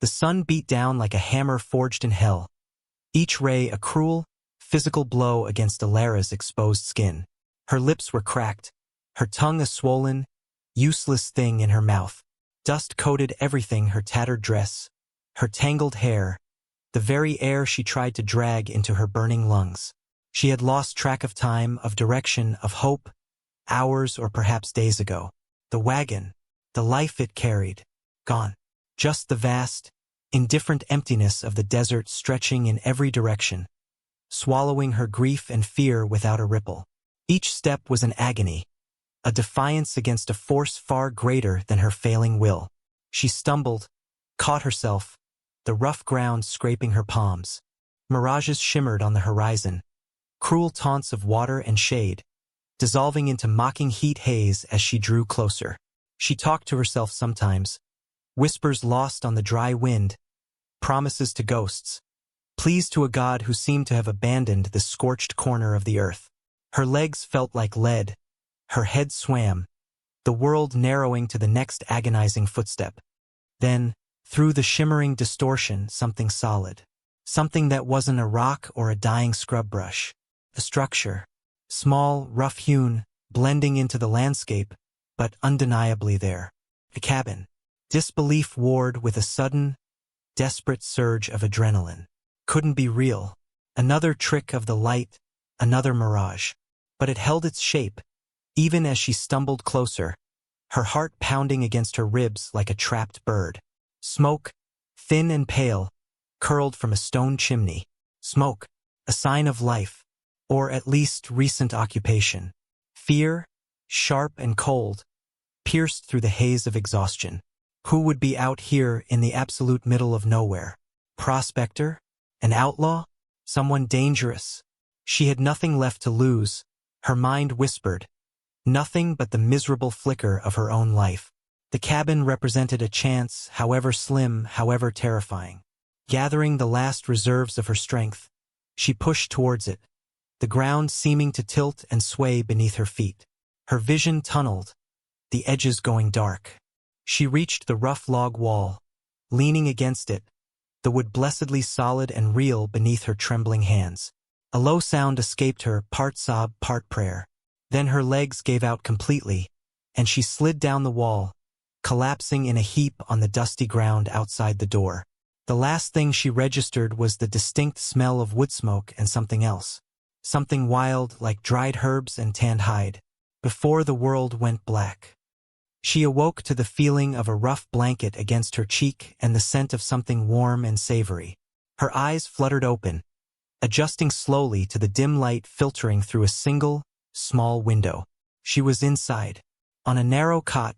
The sun beat down like a hammer forged in hell, each ray a cruel, physical blow against Alara's exposed skin. Her lips were cracked, her tongue a swollen, useless thing in her mouth. Dust coated everything, her tattered dress, her tangled hair, the very air she tried to drag into her burning lungs. She had lost track of time, of direction, of hope, hours or perhaps days ago. The wagon, the life it carried, gone. Just the vast, indifferent emptiness of the desert stretching in every direction, swallowing her grief and fear without a ripple. Each step was an agony, a defiance against a force far greater than her failing will. She stumbled, caught herself, the rough ground scraping her palms. Mirages shimmered on the horizon, cruel taunts of water and shade, dissolving into mocking heat haze as she drew closer. She talked to herself sometimes, whispers lost on the dry wind, promises to ghosts, pleas to a god who seemed to have abandoned the scorched corner of the earth. Her legs felt like lead, her head swam, the world narrowing to the next agonizing footstep. Then, through the shimmering distortion, something solid. Something that wasn't a rock or a dying scrub brush. A structure. Small, rough-hewn, blending into the landscape, but undeniably there. A cabin. Disbelief warred with a sudden, desperate surge of adrenaline. Couldn't be real. Another trick of the light, another mirage. But it held its shape, even as she stumbled closer, her heart pounding against her ribs like a trapped bird. Smoke, thin and pale, curled from a stone chimney. Smoke, a sign of life, or at least recent occupation. Fear, sharp and cold, pierced through the haze of exhaustion. Who would be out here in the absolute middle of nowhere? Prospector? An outlaw? Someone dangerous? She had nothing left to lose, her mind whispered. Nothing but the miserable flicker of her own life. The cabin represented a chance, however slim, however terrifying. Gathering the last reserves of her strength, she pushed towards it, the ground seeming to tilt and sway beneath her feet. Her vision tunneled, the edges going dark. She reached the rough log wall, leaning against it, the wood blessedly solid and real beneath her trembling hands. A low sound escaped her, part sob, part prayer. Then her legs gave out completely, and she slid down the wall, collapsing in a heap on the dusty ground outside the door. The last thing she registered was the distinct smell of wood smoke and something else. Something wild like dried herbs and tanned hide. Before the world went black. She awoke to the feeling of a rough blanket against her cheek and the scent of something warm and savory. Her eyes fluttered open, adjusting slowly to the dim light filtering through a single, small window. She was inside, on a narrow cot,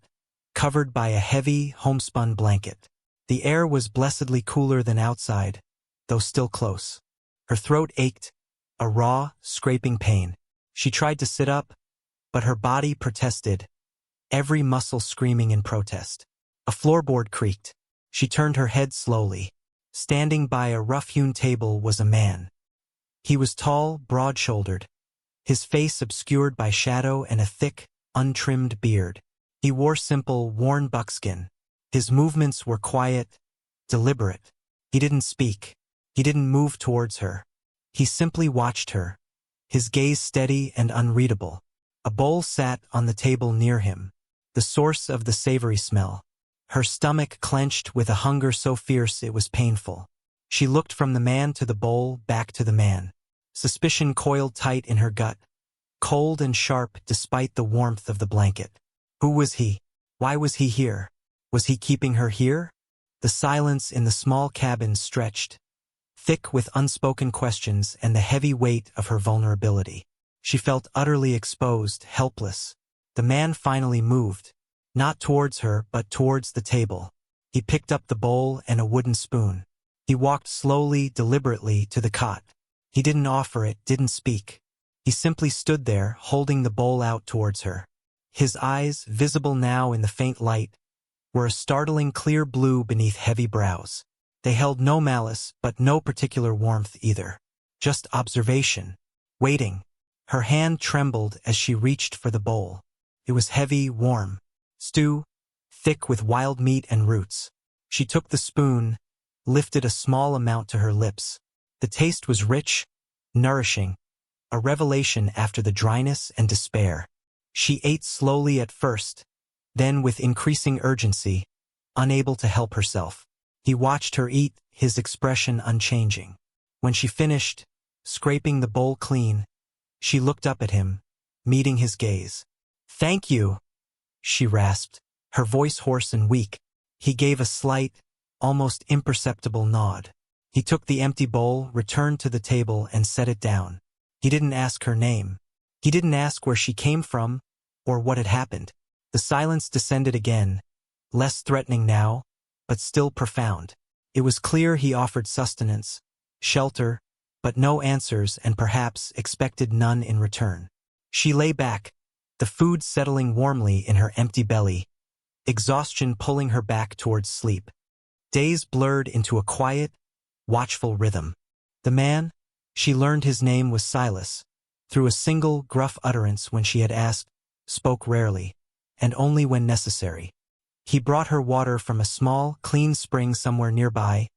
covered by a heavy, homespun blanket. The air was blessedly cooler than outside, though still close. Her throat ached, a raw, scraping pain. She tried to sit up, but her body protested, every muscle screaming in protest. A floorboard creaked. She turned her head slowly. Standing by a rough-hewn table was a man. He was tall, broad-shouldered, his face obscured by shadow and a thick, untrimmed beard. He wore simple, worn buckskin. His movements were quiet, deliberate. He didn't speak. He didn't move towards her. He simply watched her, his gaze steady and unreadable. A bowl sat on the table near him, the source of the savory smell. Her stomach clenched with a hunger so fierce it was painful. She looked from the man to the bowl, back to the man. Suspicion coiled tight in her gut, cold and sharp despite the warmth of the blanket. Who was he? Why was he here? Was he keeping her here? The silence in the small cabin stretched, thick with unspoken questions and the heavy weight of her vulnerability. She felt utterly exposed, helpless. The man finally moved, not towards her but towards the table. He picked up the bowl and a wooden spoon. He walked slowly, deliberately to the cot. He didn't offer it, didn't speak. He simply stood there, holding the bowl out towards her. His eyes, visible now in the faint light, were a startling clear blue beneath heavy brows. They held no malice, but no particular warmth either. Just observation. Waiting. Her hand trembled as she reached for the bowl. It was heavy, warm. Stew, thick with wild meat and roots. She took the spoon, lifted a small amount to her lips. The taste was rich, nourishing, a revelation after the dryness and despair. She ate slowly at first, then with increasing urgency, unable to help herself. He watched her eat, his expression unchanging. When she finished, scraping the bowl clean, she looked up at him, meeting his gaze. "Thank you," she rasped, her voice hoarse and weak. He gave a slight, almost imperceptible nod. He took the empty bowl, returned to the table, and set it down. He didn't ask her name. He didn't ask where she came from, or what had happened. The silence descended again, less threatening now, but still profound. It was clear he offered sustenance, shelter, but no answers, and perhaps expected none in return. She lay back, the food settling warmly in her empty belly, exhaustion pulling her back towards sleep. Days blurred into a quiet, watchful rhythm. The man, she learned his name was Silas, through a single gruff utterance when she had asked, spoke rarely, and only when necessary. He brought her water from a small, clean spring somewhere nearby,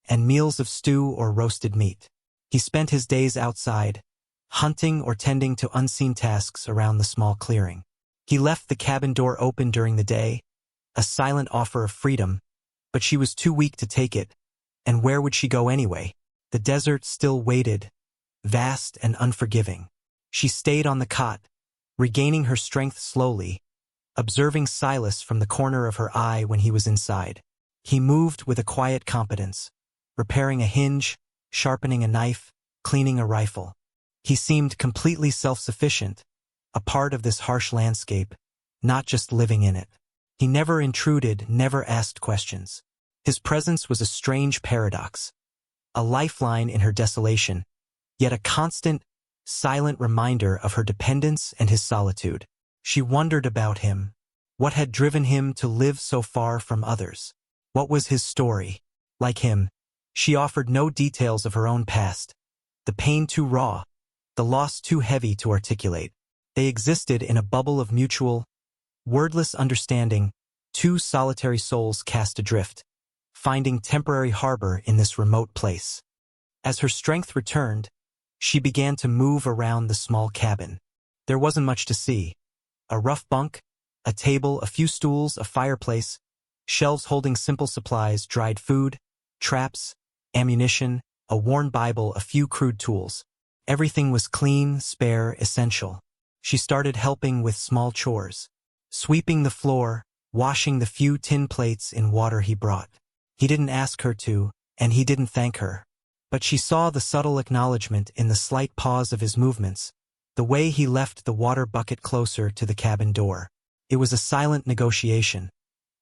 and meals of stew or roasted meat. He spent his days outside, hunting or tending to unseen tasks around the small clearing. He left the cabin door open during the day, a silent offer of freedom, but she was too weak to take it, and where would she go anyway? The desert still waited, vast and unforgiving. She stayed on the cot, regaining her strength slowly, observing Silas from the corner of her eye when he was inside. He moved with a quiet competence, repairing a hinge, sharpening a knife, cleaning a rifle. He seemed completely self-sufficient, a part of this harsh landscape, not just living in it. He never intruded, never asked questions. His presence was a strange paradox, a lifeline in her desolation, yet a constant, silent reminder of her dependence and his solitude. She wondered about him. What had driven him to live so far from others? What was his story? Like him, she offered no details of her own past, the pain too raw, the loss too heavy to articulate. They existed in a bubble of mutual, wordless understanding, two solitary souls cast adrift, finding temporary harbor in this remote place. As her strength returned, she began to move around the small cabin. There wasn't much to see. A rough bunk, a table, a few stools, a fireplace, shelves holding simple supplies, dried food, traps, ammunition, a worn Bible, a few crude tools. Everything was clean, spare, essential. She started helping with small chores, sweeping the floor, washing the few tin plates in water he brought. He didn't ask her to, and he didn't thank her. But she saw the subtle acknowledgement in the slight pause of his movements, the way he left the water bucket closer to the cabin door. It was a silent negotiation,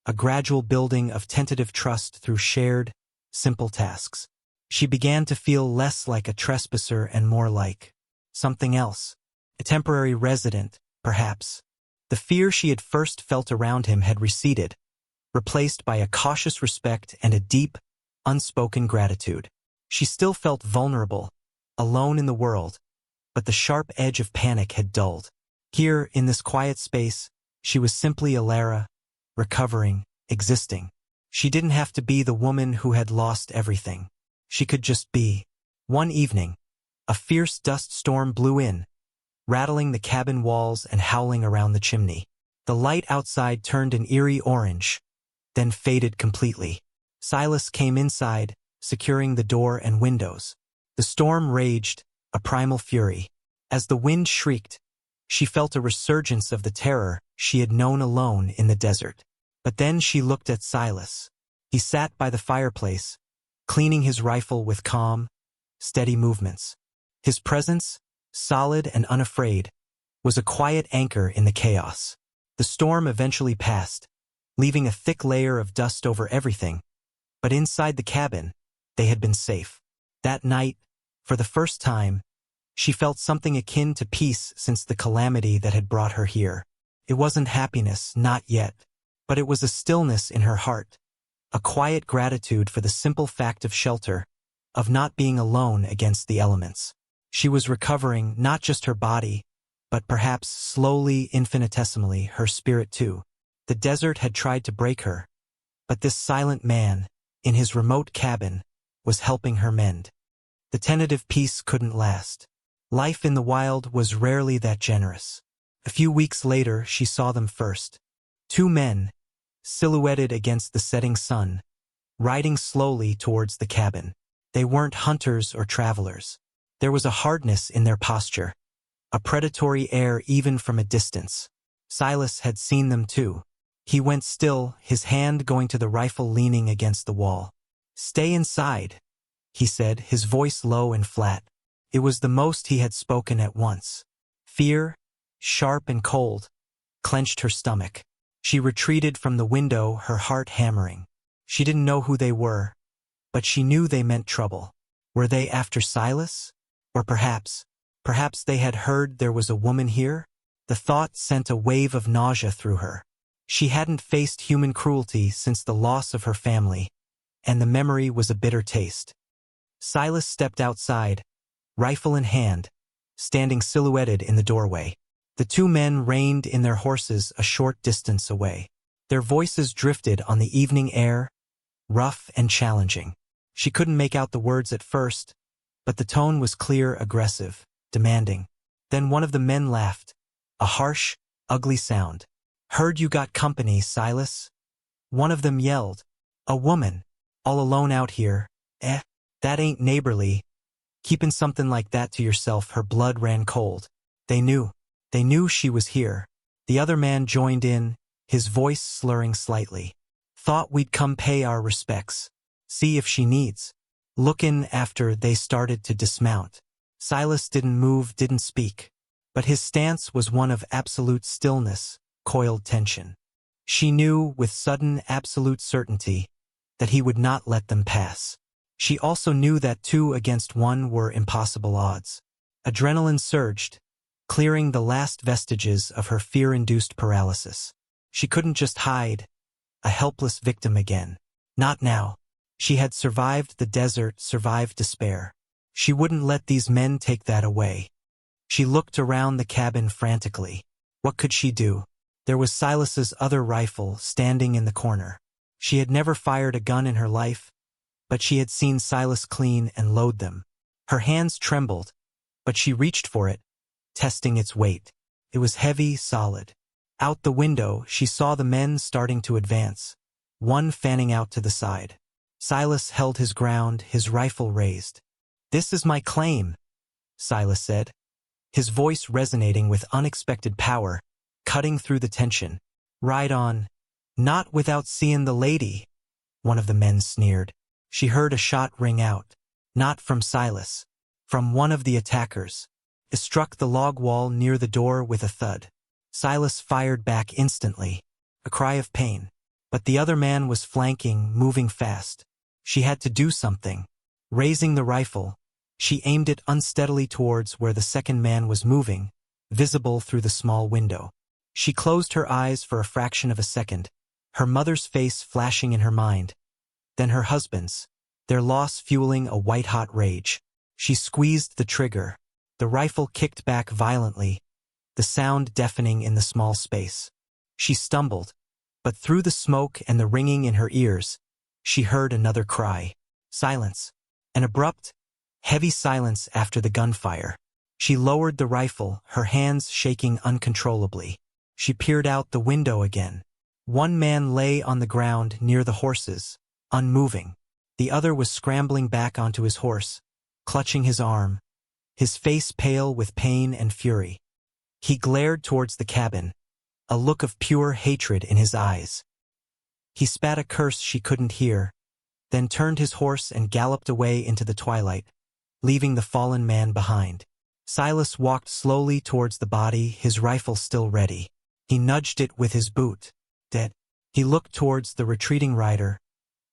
a gradual building of tentative trust through shared, simple tasks. She began to feel less like a trespasser and more like something else, a temporary resident, perhaps. The fear she had first felt around him had receded, replaced by a cautious respect and a deep, unspoken gratitude. She still felt vulnerable, alone in the world, but the sharp edge of panic had dulled. Here, in this quiet space, she was simply Alara, recovering, existing. She didn't have to be the woman who had lost everything. She could just be. One evening, a fierce dust storm blew in, rattling the cabin walls and howling around the chimney. The light outside turned an eerie orange, then faded completely. Silas came inside, securing the door and windows. The storm raged, a primal fury. As the wind shrieked, she felt a resurgence of the terror she had known alone in the desert. But then she looked at Silas. He sat by the fireplace, cleaning his rifle with calm, steady movements. His presence, solid and unafraid, was a quiet anchor in the chaos. The storm eventually passed, leaving a thick layer of dust over everything, but inside the cabin, they had been safe. That night, for the first time, she felt something akin to peace since the calamity that had brought her here. It wasn't happiness, not yet, but it was a stillness in her heart, a quiet gratitude for the simple fact of shelter, of not being alone against the elements. She was recovering not just her body, but perhaps slowly, infinitesimally, her spirit too. The desert had tried to break her, but this silent man, in his remote cabin, was helping her mend. The tentative peace couldn't last. Life in the wild was rarely that generous. A few weeks later, she saw them first. Two men, silhouetted against the setting sun, riding slowly towards the cabin. They weren't hunters or travelers. There was a hardness in their posture, a predatory air even from a distance. Silas had seen them too. He went still, his hand going to the rifle leaning against the wall. "Stay inside," he said, his voice low and flat. It was the most he had spoken at once. Fear, sharp and cold, clenched her stomach. She retreated from the window, her heart hammering. She didn't know who they were, but she knew they meant trouble. Were they after Silas? Or perhaps they had heard there was a woman here? The thought sent a wave of nausea through her. She hadn't faced human cruelty since the loss of her family, and the memory was a bitter taste. Silas stepped outside, rifle in hand, standing silhouetted in the doorway. The two men reined in their horses a short distance away. Their voices drifted on the evening air, rough and challenging. She couldn't make out the words at first, but the tone was clear, aggressive, demanding. Then one of the men laughed, a harsh, ugly sound. "Heard you got company, Silas?" One of them yelled. "A woman, all alone out here. That ain't neighborly. Keeping something like that to yourself." Her blood ran cold. They knew she was here. The other man joined in, his voice slurring slightly. "Thought we'd come pay our respects. See if she needs lookin' after." They started to dismount. Silas didn't move, didn't speak. But his stance was one of absolute stillness, coiled tension. She knew, with sudden, absolute certainty, that he would not let them pass. She also knew that 2 against 1 were impossible odds. Adrenaline surged, clearing the last vestiges of her fear-induced paralysis. She couldn't just hide, a helpless victim again. Not now. She had survived the desert, survived despair. She wouldn't let these men take that away. She looked around the cabin frantically. What could she do? There was Silas's other rifle standing in the corner. She had never fired a gun in her life, but she had seen Silas clean and load them. Her hands trembled, but she reached for it, testing its weight. It was heavy, solid. Out the window, she saw the men starting to advance, one fanning out to the side. Silas held his ground, his rifle raised. "This is my claim," Silas said, his voice resonating with unexpected power, cutting through the tension. "Ride on." "Not without seeing the lady," one of the men sneered. She heard a shot ring out. Not from Silas. From one of the attackers. It struck the log wall near the door with a thud. Silas fired back instantly, a cry of pain. But the other man was flanking, moving fast. She had to do something. Raising the rifle, she aimed it unsteadily towards where the second man was moving, visible through the small window. She closed her eyes for a fraction of a second, her mother's face flashing in her mind. Then her husband's, their loss fueling a white-hot rage. She squeezed the trigger. The rifle kicked back violently, the sound deafening in the small space. She stumbled, but through the smoke and the ringing in her ears, she heard another cry. Silence. An abrupt, heavy silence after the gunfire. She lowered the rifle, her hands shaking uncontrollably. She peered out the window again. One man lay on the ground near the horses, unmoving. The other was scrambling back onto his horse, clutching his arm, his face pale with pain and fury. He glared towards the cabin, a look of pure hatred in his eyes. He spat a curse she couldn't hear, then turned his horse and galloped away into the twilight, leaving the fallen man behind. Silas walked slowly towards the body, his rifle still ready. He nudged it with his boot. Dead. He looked towards the retreating rider,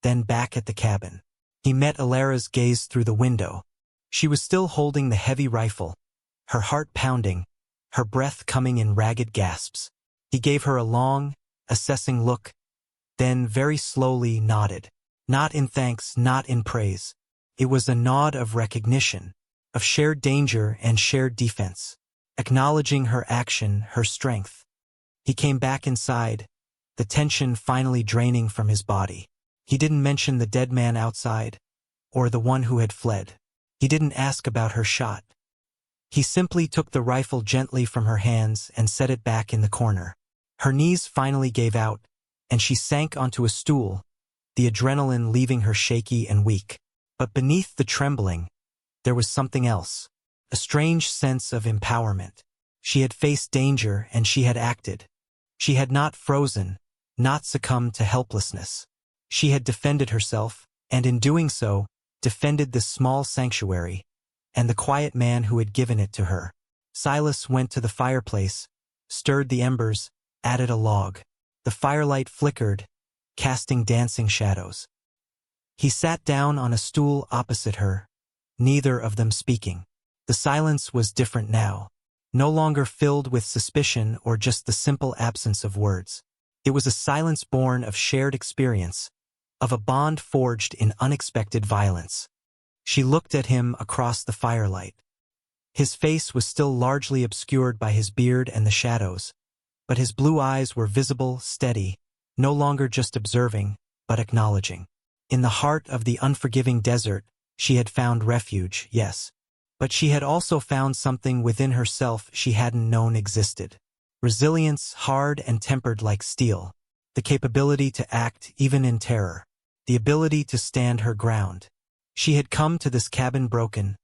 then back at the cabin. He met Alara's gaze through the window. She was still holding the heavy rifle, her heart pounding, her breath coming in ragged gasps. He gave her a long, assessing look, then very slowly nodded. Not in thanks, not in praise. It was a nod of recognition, of shared danger and shared defense, acknowledging her action, her strength. He came back inside, the tension finally draining from his body. He didn't mention the dead man outside, or the one who had fled. He didn't ask about her shot. He simply took the rifle gently from her hands and set it back in the corner. Her knees finally gave out, and she sank onto a stool, the adrenaline leaving her shaky and weak. But beneath the trembling, there was something else, a strange sense of empowerment. She had faced danger and she had acted. She had not frozen, not succumbed to helplessness. She had defended herself, and in doing so, defended this small sanctuary, and the quiet man who had given it to her. Silas went to the fireplace, stirred the embers, added a log. The firelight flickered, casting dancing shadows. He sat down on a stool opposite her, neither of them speaking. The silence was different now, no longer filled with suspicion or just the simple absence of words. It was a silence born of shared experience, of a bond forged in unexpected violence. She looked at him across the firelight. His face was still largely obscured by his beard and the shadows, but his blue eyes were visible, steady, no longer just observing, but acknowledging. In the heart of the unforgiving desert, she had found refuge, yes. But she had also found something within herself she hadn't known existed. Resilience, hard and tempered like steel. The capability to act even in terror. The ability to stand her ground. She had come to this cabin broken,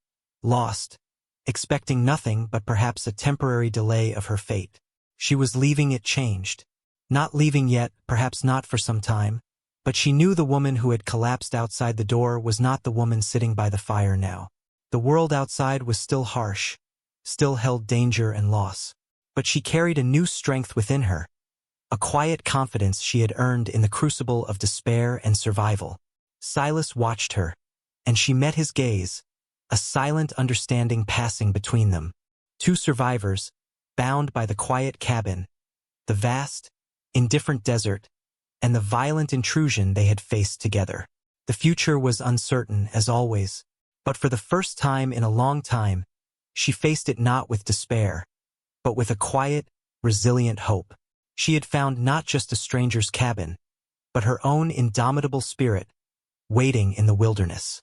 lost, expecting nothing but perhaps a temporary delay of her fate. She was leaving it changed. Not leaving yet, perhaps not for some time, but she knew the woman who had collapsed outside the door was not the woman sitting by the fire now. The world outside was still harsh, still held danger and loss. But she carried a new strength within her, a quiet confidence she had earned in the crucible of despair and survival. Silas watched her, and she met his gaze, a silent understanding passing between them. Two survivors, bound by the quiet cabin, the vast, indifferent desert, and the violent intrusion they had faced together. The future was uncertain, as always, but for the first time in a long time, she faced it not with despair, but with a quiet, resilient hope. She had found not just a stranger's cabin, but her own indomitable spirit, waiting in the wilderness.